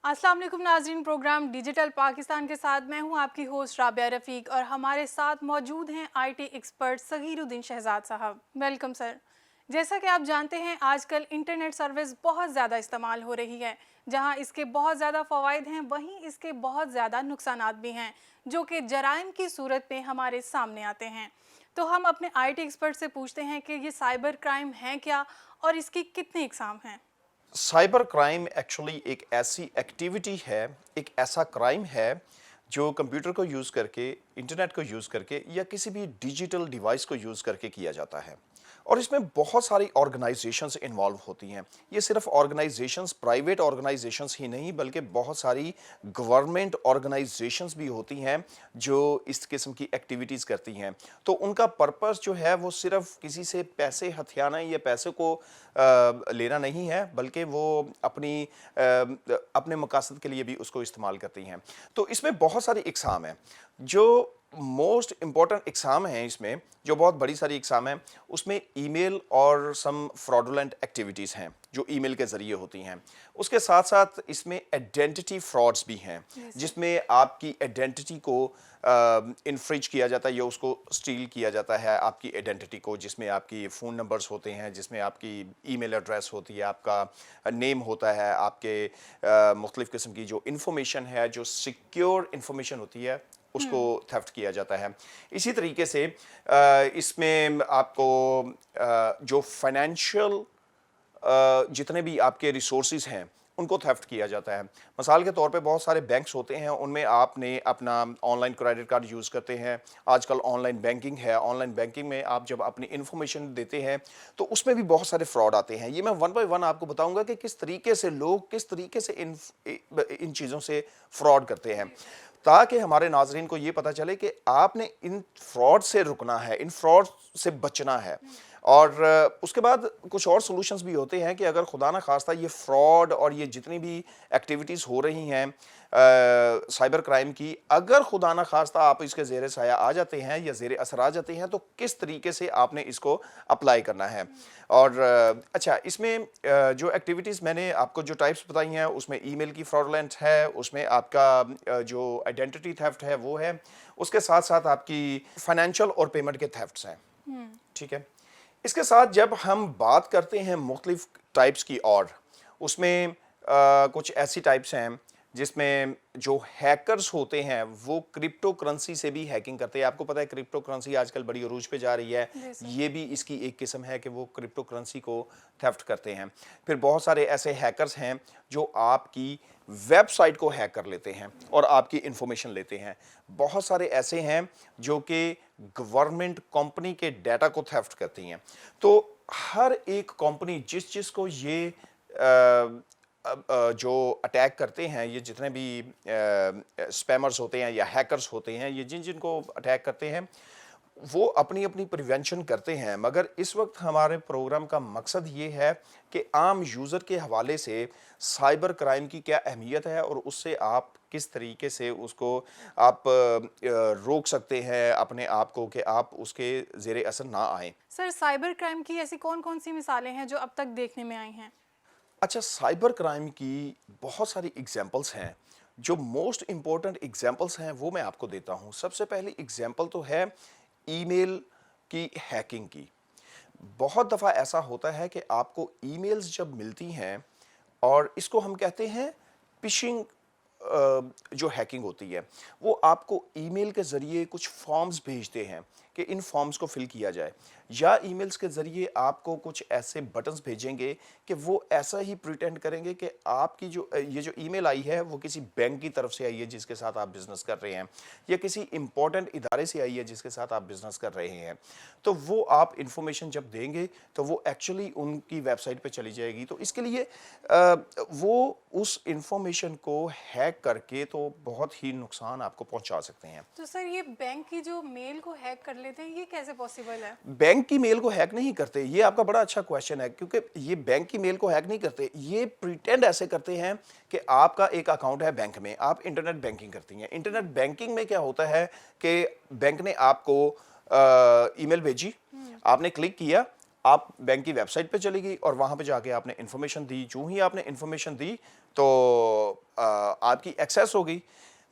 अस्सलाम वालेकुम नाज़रीन, प्रोग्राम डिजिटल पाकिस्तान के साथ मैं हूं आपकी होस्ट राबिया रफ़ीक और हमारे साथ मौजूद हैं आईटी एक्सपर्ट सगीरुद्दीन शहजाद साहब। Welcome sir. जैसा कि आप जानते हैं आजकल इंटरनेट सर्विस बहुत ज़्यादा इस्तेमाल हो रही है। जहां इसके बहुत ज़्यादा फ़वाइद हैं वहीं इसके बहुत ज़्यादा नुकसानात भी हैं जो कि जराइम की सूरत में हमारे सामने आते हैं। तो हम अपने आईटी एक्सपर्ट से पूछते हैं कि ये साइबर क्राइम है क्या और इसकी कितनी इकसाम हैं। साइबर क्राइम एक्चुअली एक ऐसी एक्टिविटी है, एक ऐसा क्राइम है जो कंप्यूटर को यूज़ करके, इंटरनेट को यूज़ करके या किसी भी डिजिटल डिवाइस को यूज़ करके किया जाता है। और इसमें बहुत सारी ऑर्गेनाइजेशंस इन्वॉल्व होती हैं। ये सिर्फ ऑर्गेनाइजेशंस, प्राइवेट ऑर्गेनाइजेशंस ही नहीं बल्कि बहुत सारी गवर्नमेंट ऑर्गेनाइजेशंस भी होती हैं जो इस किस्म की एक्टिविटीज़ करती हैं। तो उनका पर्पस जो है वो सिर्फ किसी से पैसे हथियाना या पैसे को लेना नहीं है, बल्कि वो अपने मकासद के लिए भी उसको इस्तेमाल करती हैं। तो इसमें बहुत सारी इकसाम हैं। जो मोस्ट इम्पॉर्टेंट इकसाम हैं इसमें, जो बहुत बड़ी सारी इकसाम हैं, उसमें ईमेल और सम फ्रॉडुलेंट एक्टिविटीज़ हैं जो ईमेल के ज़रिए होती हैं। उसके साथ साथ इसमें आइडेंटिटी फ्रॉड्स भी हैं जिसमें आपकी आइडेंटिटी को इन्फ्रिज किया जाता है या उसको स्टील किया जाता है, आपकी आइडेंटिटी को, जिसमें आपकी फ़ोन नंबर्स होते हैं, जिसमें आपकी ईमेल एड्रेस होती है, आपका नेम होता है, आपके मुख्तलिफ़ किस्म की जो इन्फॉर्मेशन है, जो सिक्योर इन्फॉर्मेशन होती है, उसको थेफ्ट किया जाता है। इसी तरीके से इसमें आपको जो फाइनेंशियल जितने भी आपके रिसोर्सेज हैं उनको थेफ्ट किया जाता है। मिसाल के तौर पे बहुत सारे बैंक्स होते हैं, उनमें आपने अपना ऑनलाइन क्रेडिट कार्ड यूज़ करते हैं। आजकल ऑनलाइन बैंकिंग है, ऑनलाइन बैंकिंग में आप जब अपनी इन्फॉर्मेशन देते हैं तो उसमें भी बहुत सारे फ्रॉड आते हैं। ये मैं वन बाय वन आपको बताऊंगा कि किस तरीके से लोग किस तरीके से इन चीज़ों से फ्रॉड करते हैं, ताकि हमारे नाजरीन को ये पता चले कि आपने इन फ्रॉड से रुकना है, इन फ्रॉड से बचना है। और उसके बाद कुछ और सॉल्यूशंस भी होते हैं कि अगर खुदा ना खास्ता ये फ्रॉड और ये जितनी भी एक्टिविटीज़ हो रही हैं साइबर क्राइम की, अगर खुदा ना खास्ता आप इसके ज़ेरे साया आ जाते हैं या ज़ेरे असर आ जाते हैं तो किस तरीके से आपने इसको अप्लाई करना है। और अच्छा, इसमें जो एक्टिविटीज़ मैंने आपको जो टाइप्स बताई हैं उसमें ईमेल की फ्रॉडलेंट है, उसमें आपका जो आइडेंटिटी थेफ्ट है वो है, उसके साथ साथ आपकी फाइनेंशियल और पेमेंट के थेफ्ट्स हैं। ठीक है। इसके साथ जब हम बात करते हैं मुख्तलिफ टाइप्स की, और उसमें कुछ ऐसी टाइप्स हैं जिसमें जो हैकर्स होते हैं वो क्रिप्टो करेंसी से भी हैकिंग करते हैं। आपको पता है क्रिप्टो करेंसी आजकल बड़ी अरूज पे जा रही है, ये भी इसकी एक किस्म है कि वो क्रिप्टो करेंसी को थेफ्ट करते हैं। फिर बहुत सारे ऐसे हैकर्स हैं जो आपकी वेबसाइट को हैक कर लेते हैं और आपकी इंफॉर्मेशन लेते हैं। बहुत सारे ऐसे हैं जो कि गवर्नमेंट कंपनी के डाटा को थेफ्ट करती हैं। तो हर एक कंपनी जिस को ये जो अटैक करते हैं, ये जितने भी स्पैमर्स होते हैं या हैकर्स होते हैं, ये जिनको अटैक करते हैं वो अपनी अपनी प्रिवेंशन करते हैं। मगर इस वक्त हमारे प्रोग्राम का मकसद ये है कि आम यूज़र के हवाले से साइबर क्राइम की क्या अहमियत है और उससे आप किस तरीके से उसको आप रोक सकते हैं अपने आप को कि आप उसके ज़ेरे असर ना आएँ। सर, साइबर क्राइम की ऐसी कौन कौन सी मिसालें हैं जो अब तक देखने में आई हैं? अच्छा, साइबर क्राइम की बहुत सारी एग्जांपल्स हैं। जो मोस्ट इम्पोर्टेंट एग्जांपल्स हैं वो मैं आपको देता हूँ। सबसे पहली एग्जांपल तो है ईमेल की हैकिंग की। बहुत दफ़ा ऐसा होता है कि आपको ईमेल्स जब मिलती हैं, और इसको हम कहते हैं फिशिंग, जो हैकिंग होती है, वो आपको ईमेल के ज़रिए कुछ फॉर्म्स भेजते हैं कि इन फॉर्म्स को फिल किया जाए, या ईमेल्स के ज़रिए आपको कुछ ऐसे बटन्स भेजेंगे कि वो ऐसा ही प्रिटेंड करेंगे कि आपकी जो ये जो ईमेल आई है वो किसी बैंक की तरफ से आई है जिसके साथ आप बिज़नेस कर रहे हैं, या किसी इंपॉर्टेंट इदारे से आई है जिसके साथ आप बिज़नेस कर रहे हैं। तो वो आप इंफॉर्मेशन जब देंगे तो वो एक्चुअली उनकी वेबसाइट पे चली जाएगी। तो इसके लिए वो उस इंफॉर्मेशन को हैक करके तो बहुत ही नुकसान आपको पहुंचा सकते हैं। तो सर, ये बैंक की जो मेल को हैक कर लेते हैं, ये कैसे पॉसिबल है? बैंक की मेल को हैक नहीं करते, ये आपका बड़ा अच्छा क्वेश्चन है, क्योंकि ये बैंक की मेल को हैक नहीं करते। ये प्रिटेंड ऐसे करते हैं कि आपका एक अकाउंट है बैंक में, आप इंटरनेट बैंकिंग करती हैं। इंटरनेट बैंकिंग में क्या होता है कि बैंक ने आपको ईमेल भेजी, आपने क्लिक किया, آپ بینک کی ویب سائٹ پہ چلی گئی اور وہاں پہ جا کے آپ نے انفارمیشن دی. جو ہی آپ نے انفارمیشن دی تو آپ کی ایکسیس ہو گئی.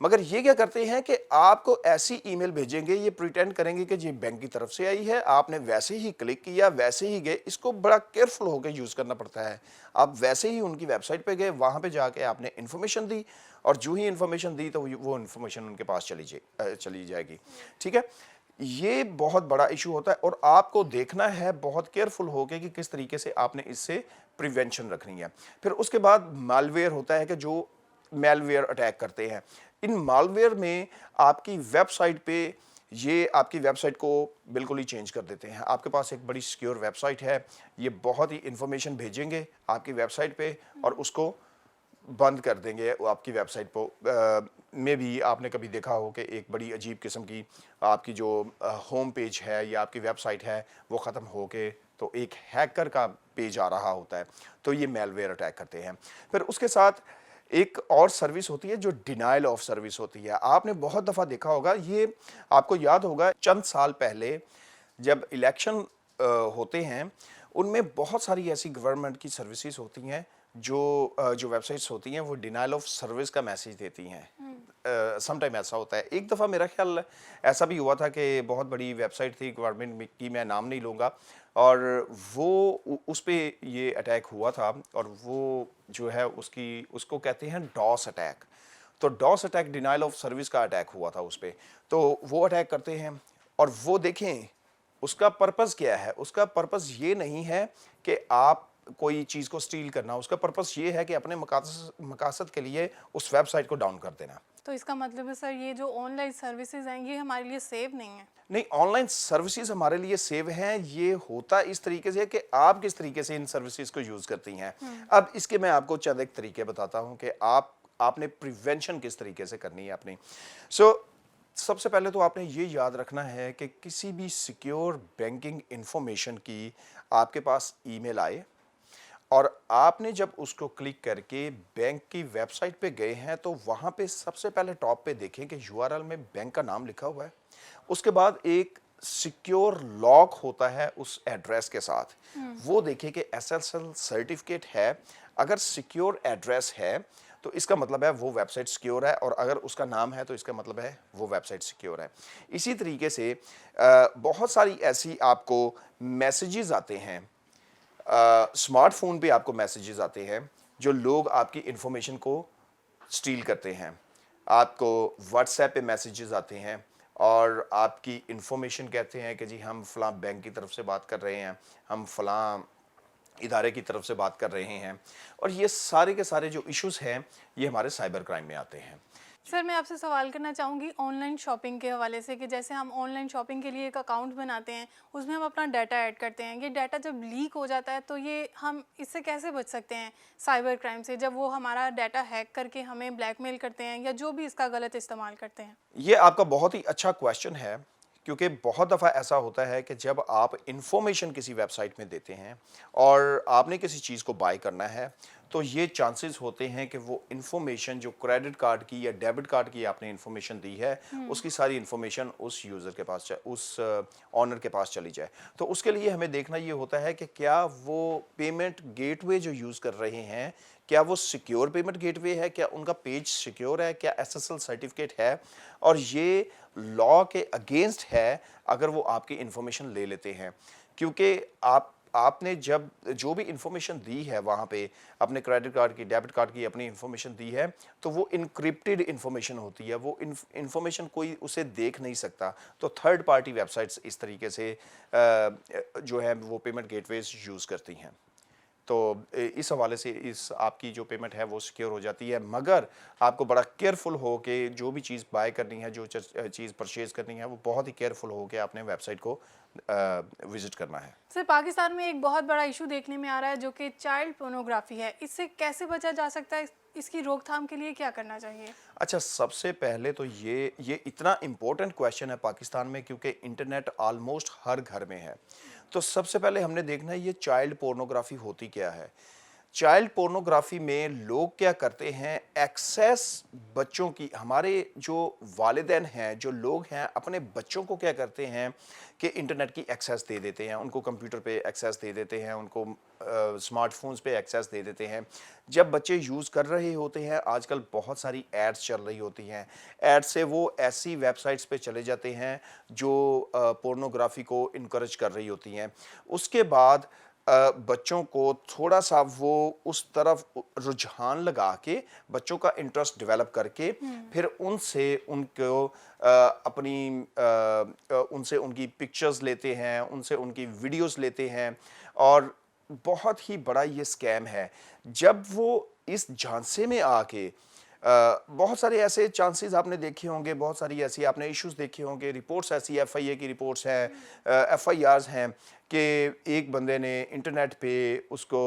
مگر یہ کیا کرتے ہیں کہ آپ کو ایسی ای میل بھیجیں گے, یہ پریٹینڈ کریں گے کہ یہ بینک کی طرف سے آئی ہے, آپ نے ویسے ہی کلک کیا, ویسے ہی گئے. اس کو بڑا کیئرفل ہو کے یوز کرنا پڑتا ہے. آپ ویسے ہی ان کی ویب سائٹ پہ گئے, وہاں پہ جا کے آپ نے انفارمیشن دی, اور جو ہی انفارمیشن دی تو وہ انفارمیشن ان کے پاس چلی جائے گی. ٹھیک ہے, یہ بہت بڑا ایشو ہوتا ہے, اور آپ کو دیکھنا ہے بہت کیئرفل ہو کے کہ کس طریقے سے آپ نے اس سے پریونشن رکھنی ہے. پھر اس کے بعد مالویئر ہوتا ہے کہ جو میل ویئر اٹیک کرتے ہیں. ان مال ویئر میں آپ کی ویب سائٹ پہ یہ آپ کی ویب سائٹ کو بالکل ہی چینج کر دیتے ہیں. آپ کے پاس ایک بڑی سیکیور ویب سائٹ ہے, یہ بہت ہی انفارمیشن بھیجیں گے آپ کی ویب سائٹ پہ اور اس کو بند کر دیں گے. آپ کی ویب سائٹ میں بھی آپ نے کبھی دیکھا ہو کہ ایک بڑی عجیب قسم کی آپ کی جو ہوم پیج ہے یا آپ کی ویب سائٹ ہے وہ ختم ہو کے تو ایک ہیکر کا پیج آ رہا ہوتا ہے. تو یہ میل ویئر اٹیک کرتے ہیں. پھر اس کے ساتھ ایک اور سروس ہوتی ہے جو ڈینائل آف سروس ہوتی ہے. آپ نے بہت دفعہ دیکھا ہوگا, یہ آپ کو یاد ہوگا چند سال پہلے جب الیکشن ہوتے ہیں ان میں بہت ساری ایسی گورنمنٹ کی سروسز ہوتی ہیں جو ویب سائٹس ہوتی ہیں وہ ڈینائل آف سروس کا میسیج دیتی ہیں. سم ٹائم ایسا ہوتا ہے. ایک دفعہ میرا خیال ایسا بھی ہوا تھا کہ بہت بڑی ویب سائٹ تھی گورنمنٹ کی, میں نام نہیں لوں گا, اور وہ اس پہ یہ اٹیک ہوا تھا, اور وہ جو ہے اس کو کہتے ہیں ڈاس اٹیک. تو DOS attack denial of service کا اٹیک ہوا تھا اس پہ. تو وہ اٹیک کرتے ہیں, اور وہ دیکھیں اس کا پرپز کیا ہے. اس کا پرپز یہ نہیں ہے کہ آپ کوئی چیز کو سٹیل کرنا, اس کا پرپز یہ ہے کہ اپنے مقاصد کے لیے اس ویب سائٹ کو ڈاؤن کر دینا. تو اس کا مطلب ہے سر یہ جو آن لائن سروسز ہیں یہ ہمارے لیے سیف نہیں ہیں؟ نہیں, آن لائن سروسز ہمارے لیے سیو ہیں. یہ ہوتا اس طریقے سے کہ آپ کس طریقے سے ان سروسز کو یوز کرتی ہیں. اب اس کے میں آپ کو چند ایک طریقے بتاتا ہوں کہ آپ نے پریونشن کس طریقے سے کرنی ہے اپنی. سب سے پہلے تو آپ نے یہ یاد رکھنا ہے کہ کسی بھی سیکیور بینکنگ انفارمیشن کی آپ کے پاس ای میل آئے اور آپ نے جب اس کو کلک کر کے بینک کی ویب سائٹ پہ گئے ہیں تو وہاں پہ سب سے پہلے ٹاپ پہ دیکھیں کہ یو آر ایل میں بینک کا نام لکھا ہوا ہے. اس کے بعد ایک سیکیور لاک ہوتا ہے اس ایڈریس کے ساتھ, وہ دیکھیں کہ ایس ایس ایل سرٹیفکیٹ ہے. اگر سیکیور ایڈریس ہے تو اس کا مطلب ہے وہ ویب سائٹ سیکیور ہے, اور اگر اس کا نام ہے تو اس کا مطلب ہے وہ ویب سائٹ سیکیور ہے. اسی طریقے سے بہت ساری ایسی آپ کو میسیجز آتے ہیں, اسمارٹ فون پہ آپ کو میسیجز آتے ہیں جو لوگ آپ کی انفارمیشن کو سٹیل کرتے ہیں. آپ کو واٹس ایپ پہ میسیجز آتے ہیں اور آپ کی انفارمیشن کہتے ہیں کہ جی ہم فلاں بینک کی طرف سے بات کر رہے ہیں, ہم فلاں ادارے کی طرف سے بات کر رہے ہیں. اور یہ سارے کے سارے جو ایشوز ہیں یہ ہمارے سائبر کرائم میں آتے ہیں. سر میں آپ سے سوال کرنا چاہوں گی آن لائن شاپنگ کے حوالے سے کہ جیسے ہم آن لائن شاپنگ کے لیے ایک اکاؤنٹ بناتے ہیں, اس میں ہم اپنا ڈیٹا ایڈ کرتے ہیں, یہ ڈیٹا جب لیک ہو جاتا ہے تو یہ ہم اس سے کیسے بچ سکتے ہیں سائبر کرائم سے, جب وہ ہمارا ڈیٹا ہیک کر کے ہمیں بلیک میل کرتے ہیں یا جو بھی اس کا غلط استعمال کرتے ہیں؟ یہ آپ کا بہت ہی اچھا کویشچن ہے, کیونکہ بہت دفعہ ایسا ہوتا ہے کہ جب آپ انفارمیشن کسی ویب سائٹ میں دیتے ہیں اور آپ نے کسی چیز کو بائی کرنا ہے تو یہ چانسز ہوتے ہیں کہ وہ انفارمیشن جو کریڈٹ کارڈ کی یا ڈیبٹ کارڈ کی آپ نے انفارمیشن دی ہے اس کی ساری انفارمیشن اس یوزر کے پاس اس آنر کے پاس چلی جائے. تو اس کے لیے ہمیں دیکھنا یہ ہوتا ہے کہ کیا وہ پیمنٹ گیٹ وے جو یوز کر رہے ہیں کیا وہ سیکیور پیمنٹ گیٹ وے ہے, کیا ان کا پیج سیکیور ہے, کیا ایس ایس ایل سرٹیفکیٹ ہے, اور یہ لا کے اگینسٹ ہے اگر وہ آپ کی انفارمیشن لے لیتے ہیں. کیونکہ آپ نے جب جو بھی انفارمیشن دی ہے وہاں پہ اپنے کریڈٹ کارڈ کی ڈیبٹ کارڈ کی اپنی انفارمیشن دی ہے تو وہ انکرپٹڈ انفارمیشن ہوتی ہے, وہ انفارمیشن کوئی اسے دیکھ نہیں سکتا. تو تھرڈ پارٹی ویب سائٹس اس طریقے سے جو ہے وہ پیمنٹ گیٹ ویز یوز کرتی ہیں. تو اس حوالے سے آپ کی جو پیمنٹ ہے وہ سیکیور ہو جاتی ہے, مگر آپ کو بڑا کیئرفل ہو کہ جو بھی چیز بائی کرنی ہے, جو چیز پرچیز کرنی ہے وہ بہت ہی کیئرفل ہو کے آپ نے ویب سائٹ کو وزٹ کرنا ہے. سر پاکستان میں ایک بہت بڑا ایشو دیکھنے میں آ رہا ہے جو کہ چائلڈ پورنوگرافی ہے, اس سے کیسے بچا جا سکتا ہے, اس کی روک تھام کے لیے کیا کرنا چاہیے؟ اچھا, سب سے پہلے تو یہ اتنا امپورٹنٹ کویشچن ہے پاکستان میں کیونکہ انٹرنیٹ آلموسٹ ہر گھر میں ہے. تو سب سے پہلے ہم نے دیکھنا ہے یہ چائلڈ پورنوگرافی ہوتی کیا ہے. चाइल्ड पोर्नोग्राफी में लोग क्या करते हैं, एक्सेस बच्चों की, हमारे जो वालिदैन हैं, जो लोग हैं, अपने बच्चों को क्या करते हैं कि इंटरनेट की एक्सेस दे देते हैं, उनको कंप्यूटर पे एक्सेस दे देते हैं, उनको स्मार्टफोन्स पे एक्सेस दे देते हैं। जब बच्चे यूज़ कर रहे होते हैं, आजकल बहुत सारी एड्स चल रही होती हैं, एड्स से वो ऐसी वेबसाइट्स पे चले जाते हैं जो पोर्नोग्राफी को इनकरेज कर रही होती हैं। उसके बाद बच्चों को थोड़ा सा वो उस तरफ रुझान लगा के, बच्चों का इंटरेस्ट डेवलप करके, फिर उनसे उनको उनसे उनकी पिक्चर्स लेते हैं, उनसे उनकी वीडियोस लेते हैं। और बहुत ही बड़ा ये स्कैम है। जब वो इस झांसे में आके बहुत सारे ऐसे चांसेस आपने देखे होंगे, बहुत सारी ऐसी आपने इश्यूज देखे होंगे, रिपोर्ट्स ऐसी एफआईए की रिपोर्ट्स हैं, एफआईआर्स हैं कि एक बंदे ने इंटरनेट पे उसको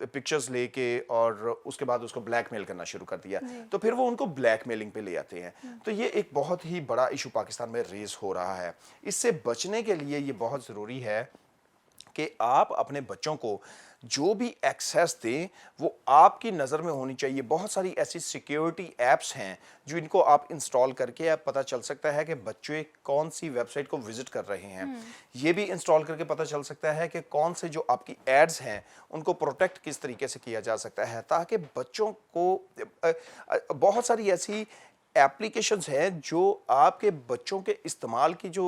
पिक्चर्स लेके और उसके बाद उसको ब्लैकमेल करना शुरू कर दिया, तो फिर वो उनको ब्लैकमेलिंग पे ले आते हैं। तो ये एक बहुत ही बड़ा इशू पाकिस्तान में रेज हो रहा है। इससे बचने के लिए ये बहुत ज़रूरी है कि आप अपने बच्चों को जो भी एक्सेस दें वो आपकी नज़र में होनी चाहिए। बहुत सारी ऐसी सिक्योरिटी ऐप्स हैं जो इनको आप इंस्टॉल करके आप पता चल सकता है कि बच्चे कौन सी वेबसाइट को विजिट कर रहे हैं। ये भी इंस्टॉल करके पता चल सकता है कि कौन से जो आपकी एड्स हैं उनको प्रोटेक्ट किस तरीके से किया जा सकता है, ताकि बच्चों को बहुत सारी ऐसी एप्लीकेशंस हैं जो आपके बच्चों के इस्तेमाल की जो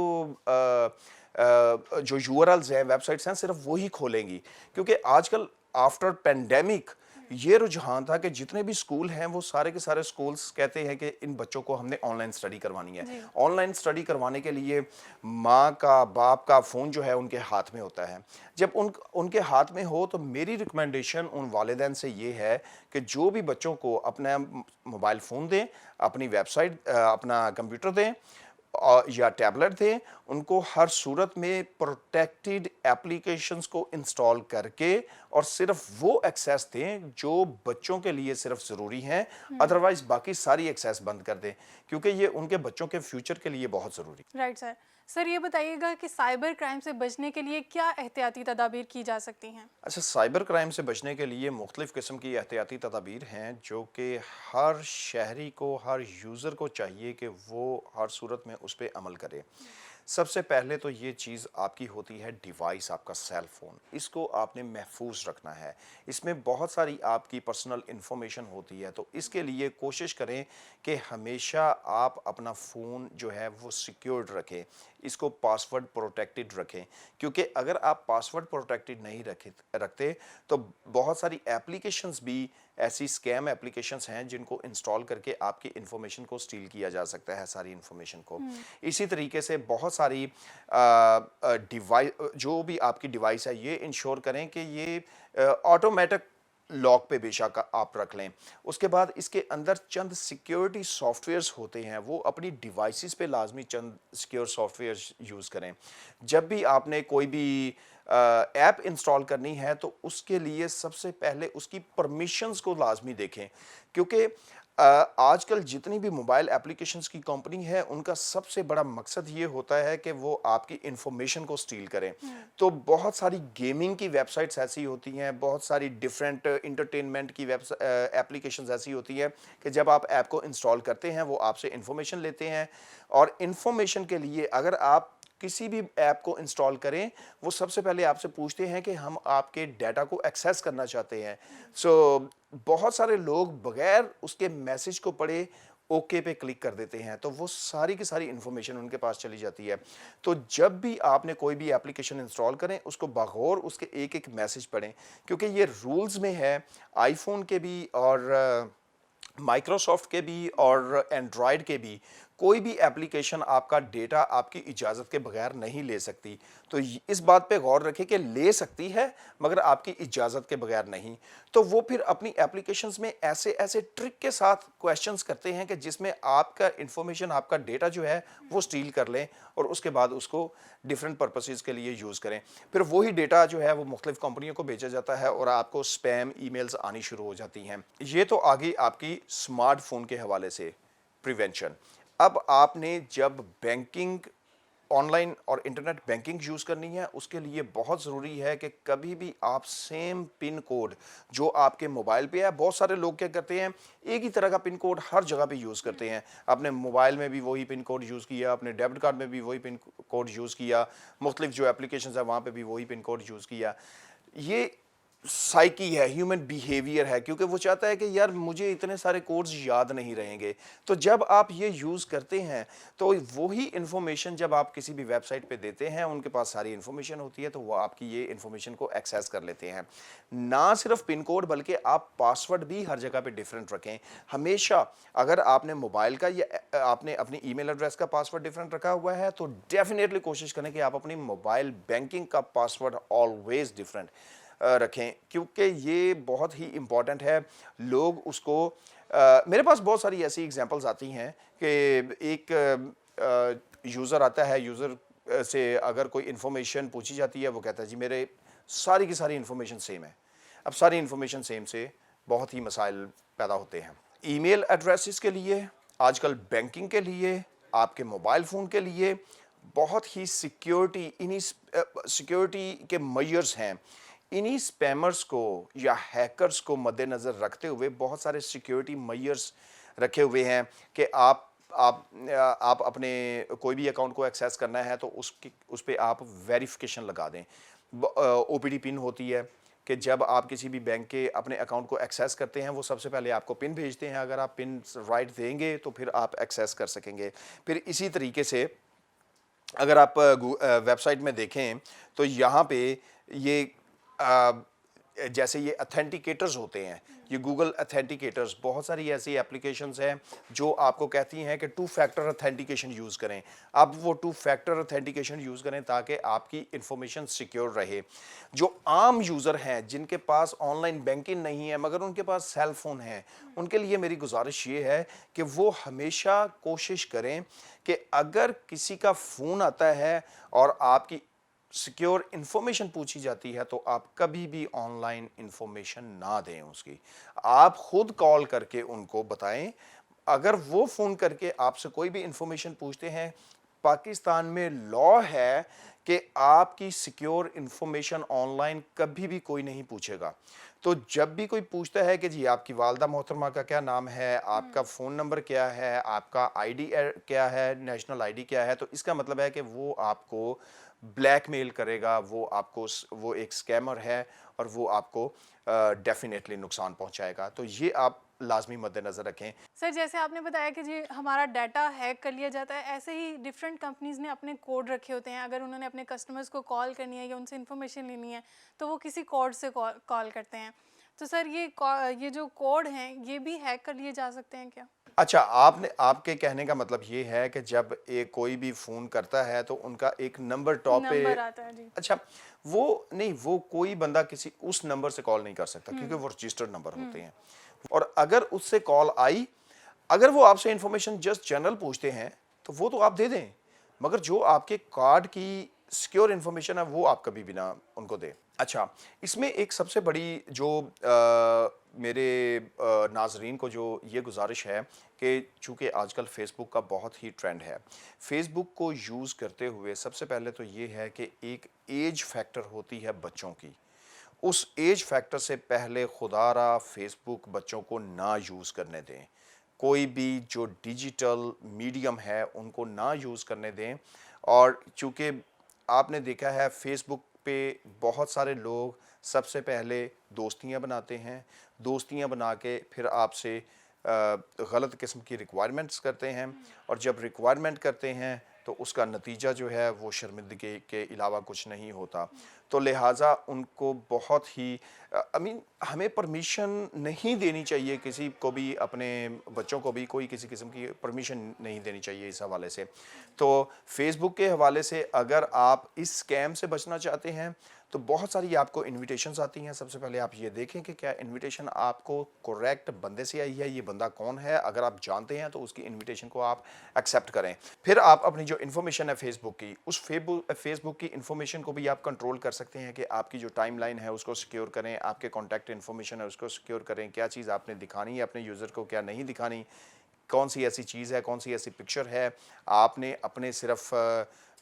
यूआरएल्स हैं, वेबसाइट्स हैं, सिर्फ वही खोलेंगी। क्योंकि आजकल आफ्टर पेंडेमिक ये रुझान था कि जितने भी स्कूल हैं वो सारे के सारे स्कूल्स कहते हैं कि इन बच्चों को हमने ऑनलाइन स्टडी करवानी है। ऑनलाइन स्टडी करवाने के लिए माँ का, बाप का फ़ोन जो है उनके हाथ में होता है। जब उनके हाथ में हो तो मेरी रिकमेंडेशन उन वालिदैन से ये है कि जो भी बच्चों को अपना मोबाइल फ़ोन दें, अपनी वेबसाइट, अपना कंप्यूटर दें या टैबलेट दें, उनको हर सूरत में प्रोटेक्टेड एप्लीकेशंस को इंस्टॉल करके और सिर्फ वो एक्सेस दें जो बच्चों के लिए सिर्फ ज़रूरी हैं। अदरवाइज बाकी सारी एक्सेस बंद कर दें, क्योंकि ये उनके बच्चों के फ्यूचर के लिए बहुत ज़रूरी है। Right sir. सर ये बताइएगा कि साइबर क्राइम से बचने के लिए क्या एहतियाती तदाबीर की जा सकती हैं? अच्छा, साइबर क्राइम से बचने के लिए मुख्तलिफ़ किस्म की एहतियाती तदाबीर हैं जो कि हर शहरी को, हर यूज़र को चाहिए कि वो हर सूरत में उस पर अमल करे। सबसे पहले तो ये चीज़ आपकी होती है डिवाइस, आपका सेल फ़ोन। इसको आपने महफूज रखना है। इसमें बहुत सारी आपकी पर्सनल इन्फॉर्मेशन होती है, तो इसके लिए कोशिश करें कि हमेशा आप अपना फ़ोन जो है वो सिक्योर्ड रखें, इसको पासवर्ड प्रोटेक्टेड रखें। क्योंकि अगर आप पासवर्ड प्रोटेक्टेड नहीं रखते तो बहुत सारी एप्लीकेशंस भी ऐसी स्कैम एप्लीकेशंस हैं जिनको इंस्टॉल करके आपकी इन्फॉर्मेशन को स्टील किया जा सकता है, सारी इन्फॉर्मेशन को। इसी तरीके से बहुत सारी डिवाइस, जो भी आपकी डिवाइस है, ये इंश्योर करें कि ये ऑटोमेटिक लॉक पे बेशक आप रख लें। उसके बाद इसके अंदर चंद सिक्योरिटी सॉफ्टवेयर्स होते हैं, वो अपनी डिवाइसेस पे लाजमी चंद सिक्योर सॉफ्टवेयर्स यूज़ करें। जब भी आपने कोई भी ऐप इंस्टॉल करनी है तो उसके लिए सबसे पहले उसकी परमिशंस को लाजमी देखें। क्योंकि आजकल जितनी भी मोबाइल एप्लीकेशंस की कंपनी है उनका सबसे बड़ा मकसद ये होता है कि वो आपकी इंफॉर्मेशन को स्टील करें। तो बहुत सारी गेमिंग की वेबसाइट्स ऐसी होती हैं, बहुत सारी डिफरेंट इंटरटेनमेंट की एप्लीकेशंस ऐसी होती हैं कि जब आप ऐप को इंस्टॉल करते हैं वो आपसे इंफॉर्मेशन लेते हैं। और इंफॉर्मेशन के लिए अगर आप किसी भी ऐप को इंस्टॉल करें, वो सबसे पहले आपसे पूछते हैं कि हम आपके डाटा को एक्सेस करना चाहते हैं। बहुत सारे लोग बगैर उसके मैसेज को पढ़े ओके पे क्लिक कर देते हैं, तो वो सारी की सारी इन्फॉर्मेशन उनके पास चली जाती है। तो जब भी आपने कोई भी एप्लीकेशन इंस्टॉल करें, उसको बगौर उसके एक एक मैसेज पढ़ें, क्योंकि ये रूल्स में है आईफोन के भी और माइक्रोसॉफ्ट के भी और एंड्रॉयड के भी। कोई भी एप्लीकेशन आपका डेटा आपकी इजाज़त के बगैर नहीं ले सकती। तो इस बात पे गौर रखें कि ले सकती है मगर आपकी इजाज़त के बगैर नहीं। तो वो फिर अपनी एप्लीकेशंस में ऐसे ऐसे ट्रिक के साथ क्वेश्चंस करते हैं कि जिसमें आपका इंफॉर्मेशन, आपका डेटा जो है वो स्टील कर लें और उसके बाद उसको डिफरेंट पर्पसेस के लिए यूज़ करें। फिर वही डेटा जो है वो मुख्तलिफ कंपनियों को बेचा जाता है और आपको स्पैम ईमेल्स आनी शुरू हो जाती हैं। ये तो आगे आपकी स्मार्टफोन के हवाले से प्रिवेंशन। अब आपने जब बैंकिंग آن لائن اور انٹرنیٹ بینکنگ یوز کرنی ہے اس کے لیے بہت ضروری ہے کہ کبھی بھی آپ سیم پن کوڈ جو آپ کے موبائل پہ ہے، بہت سارے لوگ کیا کرتے ہیں ایک ہی طرح کا پن کوڈ ہر جگہ پہ یوز کرتے ہیں، اپنے موبائل میں بھی وہی پن کوڈ یوز کیا، اپنے ڈیبٹ کارڈ میں بھی وہی پن کوڈ یوز کیا، مختلف جو اپلیکیشنز ہیں وہاں پہ بھی وہی پن کوڈ یوز کیا. یہ سائیکی ہے، ہیومن بیہیویئر ہے، کیونکہ وہ چاہتا ہے کہ یار مجھے اتنے سارے کوڈز یاد نہیں رہیں گے. تو جب آپ یہ یوز کرتے ہیں تو وہی انفارمیشن جب آپ کسی بھی ویب سائٹ پہ دیتے ہیں، ان کے پاس ساری انفارمیشن ہوتی ہے تو وہ آپ کی یہ انفارمیشن کو ایکسیس کر لیتے ہیں. نہ صرف پن کوڈ بلکہ آپ پاسورڈ بھی ہر جگہ پہ ڈیفرنٹ رکھیں. ہمیشہ اگر آپ نے موبائل کا یا آپ نے اپنی ای میل ایڈریس کا پاسورڈ ڈیفرنٹ رکھا ہوا ہے تو ڈیفینیٹلی کوشش کریں کہ آپ اپنی موبائل بینکنگ کا پاسورڈ آلویز ڈیفرنٹ رکھیں، کیونکہ یہ بہت ہی امپورٹنٹ ہے. لوگ اس کو میرے پاس بہت ساری ایسی ایگزامپلز آتی ہیں کہ ایک یوزر آتا ہے، یوزر سے اگر کوئی انفارمیشن پوچھی جاتی ہے وہ کہتا ہے جی میرے ساری کی ساری انفارمیشن سیم ہے. اب ساری انفارمیشن سیم سے بہت ہی مسائل پیدا ہوتے ہیں. ای میل ایڈریسز کے لیے، آج کل بینکنگ کے لیے، آپ کے موبائل فون کے لیے بہت ہی سیکیورٹی کے میجرز ہیں. انہی سپیمرز کو یا ہیکرز کو مد نظر رکھتے ہوئے بہت سارے سیکیورٹی میجرز رکھے ہوئے ہیں کہ آپ اپنے کوئی بھی اکاؤنٹ کو ایکسیس کرنا ہے تو اس پہ آپ ویریفیکیشن لگا دیں. او پی ڈی پن ہوتی ہے کہ جب آپ کسی بھی بینک کے اپنے اکاؤنٹ کو ایکسیس کرتے ہیں وہ سب سے پہلے آپ کو پن بھیجتے ہیں، اگر آپ پن رائٹ دیں گے تو پھر آپ ایکسیس کر سکیں گے. پھر اسی طریقے سے اگر آپ ویب سائٹ میں دیکھیں تو یہاں پہ یہ جیسے یہ اتھینٹیکیٹرز ہوتے ہیں، یہ گوگل اتھینٹیکیٹرز، بہت ساری ایسی اپلیکیشنز ہیں جو آپ کو کہتی ہیں کہ 2 فیکٹر اتھینٹیکیشن یوز کریں. اب وہ 2 فیکٹر اتھینٹیکیشن یوز کریں تاکہ آپ کی انفارمیشن سیکیور رہے. جو عام یوزر ہیں جن کے پاس آن لائن بینکنگ نہیں ہے مگر ان کے پاس سیل فون ہے، ان کے لیے میری گزارش یہ ہے کہ وہ ہمیشہ کوشش کریں کہ اگر کسی کا فون آتا ہے اور آپ کی سیکیور انفارمیشن پوچھی جاتی ہے تو آپ کبھی بھی آن لائن انفارمیشن نہ دیں اس کی. آپ خود کال کر کے ان کو بتائیں. اگر وہ فون کر کے آپ سے کوئی بھی انفارمیشن پوچھتے ہیں، پاکستان میں لا ہے کہ آپ کی سیکیور انفارمیشن آن لائن کبھی بھی کوئی نہیں پوچھے گا. تو جب بھی کوئی پوچھتا ہے کہ جی آپ کی والدہ محترمہ کا کیا نام ہے، آپ کا فون نمبر کیا ہے، آپ کا آئی ڈی کیا ہے، نیشنل آئی ڈی کیا ہے، تو اس کا مطلب ہے کہ وہ آپ کو بلیک میل کرے گا، وہ ایک سکیمر ہے اور وہ آپ کو ڈیفینیٹلی نقصان پہنچائے گا. تو یہ آپ لازمی مد نظر رکھیں. سر جیسے آپ نے بتایا کہ جی ہمارا ڈیٹا ہیک کر لیا جاتا ہے، ایسے ہی ڈفرینٹ کمپنیز نے اپنے کوڈ رکھے ہوتے ہیں. اگر انہوں نے اپنے کسٹمرز کو کال کرنی ہے یا ان سے انفارمیشن لینی ہے تو وہ کسی کوڈ سے کال کرتے ہیں. تو سر یہ جو کوڈ ہیں یہ بھی ہیک کر لیے جا سکتے ہیں کیا؟ اچھا، آپ کے کہنے کا مطلب یہ ہے کہ جب کوئی بھی فون کرتا ہے تو ان کا ایک نمبر ٹاپ پہ، نمبر آتا ہے جی. اچھا وہ کوئی بندہ کسی اس نمبر سے کال نہیں کر سکتا کیونکہ وہ رجسٹرڈ نمبر ہوتے ہیں. اور اگر اس سے کال آئی، اگر وہ آپ سے انفارمیشن جسٹ جنرل پوچھتے ہیں تو وہ تو آپ دے دیں، مگر جو آپ کے کارڈ کی سیکیور انفارمیشن ہے وہ آپ کبھی بھی نہ ان کو دیں. اچھا، اس میں ایک سب سے بڑی جو میرے ناظرین کو جو یہ گزارش ہے کہ چونکہ آج کل فیس بک کا بہت ہی ٹرینڈ ہے، فیس بک کو یوز کرتے ہوئے سب سے پہلے تو یہ ہے کہ ایک ایج فیکٹر ہوتی ہے بچوں کی. اس ایج فیکٹر سے پہلے خدا را فیس بک بچوں کو نہ یوز کرنے دیں. کوئی بھی جو ڈیجیٹل میڈیم ہے ان کو نہ یوز کرنے دیں. اور چونکہ آپ نے دیکھا ہے فیس بک پہ بہت سارے لوگ سب سے پہلے دوستیاں بناتے ہیں، دوستیاں بنا کے پھر آپ سے غلط قسم کی ریکوائرمنٹس کرتے ہیں، اور جب ریکوائرمنٹ کرتے ہیں تو اس کا نتیجہ جو ہے وہ شرمندگی کے علاوہ کچھ نہیں ہوتا. تو لہٰذا ان کو بہت ہی ہمیں پرمیشن نہیں دینی چاہیے کسی کو بھی، اپنے بچوں کو بھی کوئی کسی قسم کی پرمیشن نہیں دینی چاہیے اس حوالے سے. تو فیس بک کے حوالے سے اگر آپ اس اسکیم سے بچنا چاہتے ہیں تو بہت ساری آپ کو انویٹیشنز آتی ہیں. سب سے پہلے آپ یہ دیکھیں کہ کیا انویٹیشن آپ کو کریکٹ بندے سے آئی ہے، یہ بندہ کون ہے. اگر آپ جانتے ہیں تو اس کی انویٹیشن کو آپ ایکسیپٹ کریں. پھر آپ اپنی جو انفارمیشن ہے فیس بک کی، اس فیس بک کی انفارمیشن کو بھی آپ کنٹرول کر سکتے ہیں کہ آپ کی جو ٹائم لائن ہے اس کو سیکیور کریں، آپ کے کانٹیکٹ انفارمیشن ہے اس کو سیکیور کریں، کیا چیز آپ نے دکھانی ہے اپنے یوزر کو، کیا نہیں دکھانی. कौन सी ऐसी चीज़ है, कौन सी ऐसी पिक्चर है आपने अपने सिर्फ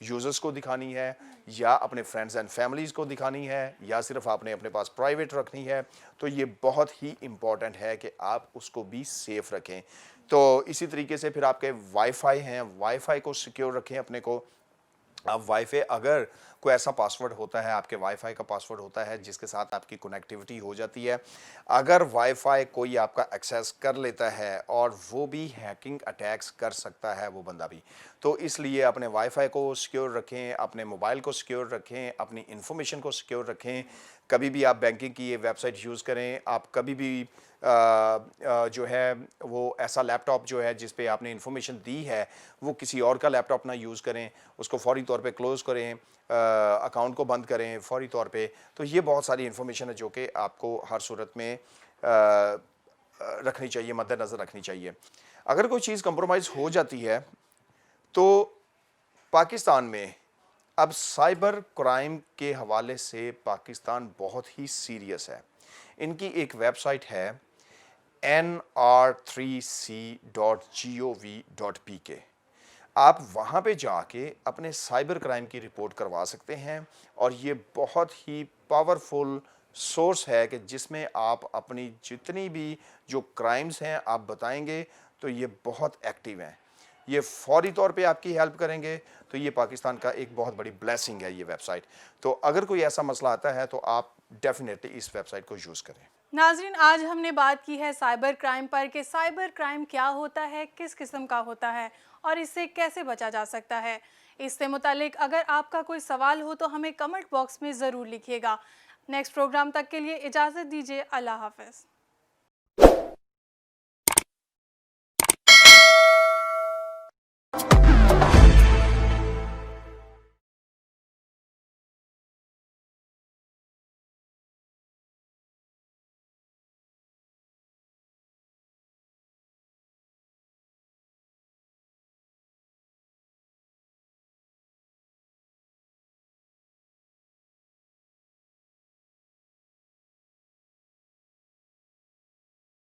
यूज़र्स को दिखानी है या अपने फ्रेंड्स एंड फैमिलीज़ को दिखानी है या सिर्फ आपने अपने पास प्राइवेट रखनी है। तो ये बहुत ही इम्पॉर्टेंट है कि आप उसको भी सेफ़ रखें। तो इसी तरीके से फिर आपके वाईफाई हैं, वाईफाई को सिक्योर रखें अपने को। अब वाईफाई अगर कोई ऐसा पासवर्ड होता है, आपके वाईफाई का पासवर्ड होता है जिसके साथ आपकी कनेक्टिविटी हो जाती है, अगर वाईफाई कोई आपका एक्सेस कर लेता है और वो भी हैकिंग अटैक्स कर सकता है वो बंदा भी, तो इसलिए अपने वाईफाई को सिक्योर रखें, अपने मोबाइल को सिक्योर रखें, अपनी इंफॉर्मेशन को सिक्योर रखें। कभी भी आप बैंकिंग की ये वेबसाइट यूज़ करें, आप कभी भी जो है वो ऐसा लैपटॉप जो है जिस पे आपने इंफॉर्मेशन दी है वो किसी और का लैपटॉप ना यूज़ करें, उसको फौरी तौर पे क्लोज़ करें, अकाउंट को बंद करें फौरी तौर पे। तो ये बहुत सारी इंफॉर्मेशन है जो कि आपको हर सूरत में रखनी चाहिए, मद्देनज़र रखनी चाहिए। अगर कोई चीज़ कंप्रोमाइज़ हो जाती है तो पाकिस्तान में अब साइबर क्राइम के हवाले से पाकिस्तान बहुत ही सीरियस है। इनकी एक वेबसाइट है nr3c.gov.pk। आप वहाँ पे जाके अपने साइबर क्राइम की रिपोर्ट करवा सकते हैं और ये बहुत ही पावरफुल सोर्स है कि जिसमें आप अपनी जितनी भी जो क्राइम्स हैं आप बताएंगे तो ये बहुत एक्टिव हैं, ये फौरी तौर पे आपकी हेल्प करेंगे। तो ये पाकिस्तान का एक बहुत बड़ी ब्लेसिंग है ये वेबसाइट। तो अगर कोई ऐसा मसला आता है तो आप डेफिनेटली इस वेबसाइट को यूज़ करें। नाज़रीन, आज हमने बात की है साइबर क्राइम पर कि साइबर क्राइम क्या होता है, किस किस्म का होता है और इससे कैसे बचा जा सकता है। इससे मुतालिक अगर आपका कोई सवाल हो तो हमें कमेंट बॉक्स में ज़रूर लिखिएगा। नेक्स्ट प्रोग्राम तक के लिए इजाज़त दीजिए। अल्लाह हाफ़िज़।